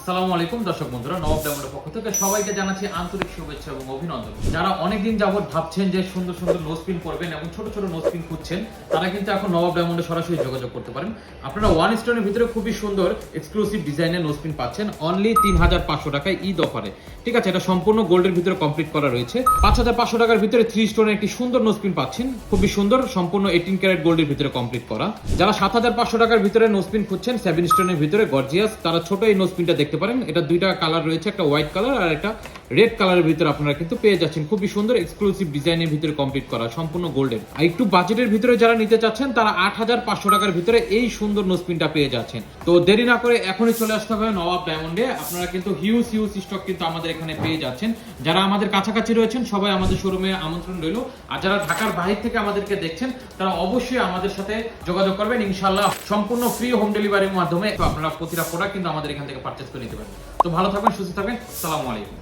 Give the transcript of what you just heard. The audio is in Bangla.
আসসালামু আলাইকুম দর্শক বন্ধুরা, নবাব ডায়মন্ডের পক্ষ থেকে সবাইকে জানাচ্ছি আন্তরিক শুভেচ্ছা এবং অভিনন্দন। যারা অনেকদিন যাবত ভাবছেন যে সুন্দর সুন্দর নোজপিন পরবেন এবং ছোট ছোট নোজপিন খুঁজছেন, তারা কিন্তু এখন নবাব ডায়মন্ডে সরাসরি যোগাযোগ করতে পারেন। আপনারা ওয়ান স্টোনের ভিতরে খুবই সুন্দর এক্সক্লুসিভ ডিজাইনের নোজপিন পাচ্ছেন অনলি ৩৫০০ টাকায় ঈদ অফারে। ঠিক আছে, এটা সম্পূর্ণ গোল্ডের ভিতরে কমপ্লিট করা রয়েছে। ৫৫০০ টাকার ভিতরে 3 স্টোনের একটি সুন্দর নোজপিন পাচ্ছেন, খুবই সুন্দর, সম্পূর্ণ 18 ক্যারেট গোল্ডের ভিতরে কমপ্লিট করা। যারা ৭৫০০ টাকার ভিতরে নোজপিন খুঁজছেন 7 স্টোনের ভিতরে গর্জিয়াস, তারা ছোট এই নোজপিনটা দেখতে পারেন। এটা দুইটা কালার রয়েছে, একটা হোয়াইট কালার আর একটা রেড কালারের ভিতরে আপনারা কিন্তু পেয়ে যাচ্ছেন। খুবই সুন্দর এক্সক্লুসিভ ডিজাইনের ভিতরে কমপ্লিট করা, সম্পূর্ণ গোল্ডের। আর একটু বাজেটের ভিতরে যারা নিতে চাচ্ছেন তারা ৮৫০০ টাকার ভিতরে এই সুন্দর নোজপিনটা পেয়ে যাচ্ছেন। তো দেরি না করে এখনই চলে আসতে হবে নবাব ডায়মন্ডে। আপনারা কিন্তু হিউজ স্টক কিন্তু আমাদের এখানে পেয়ে যাচ্ছেন। যারা আমাদের কাছাকাছি রয়েছেন সবাই আমাদের শোরুমে আমন্ত্রণ রইল। আর যারা ঢাকার বাইরে থেকে আমাদেরকে দেখছেন তারা অবশ্যই আমাদের সাথে যোগাযোগ করবেন। ইনশাআল্লাহ সম্পূর্ণ ফ্রি হোম ডেলিভারির মাধ্যমে আপনারা প্রতিটা প্রোডাক্ট কিন্তু আমাদের এখান থেকে পারচেজ করে নিতে পারেন। তো ভালো থাকবেন, সুস্থ থাকবেন। আসসালামু আলাইকুম।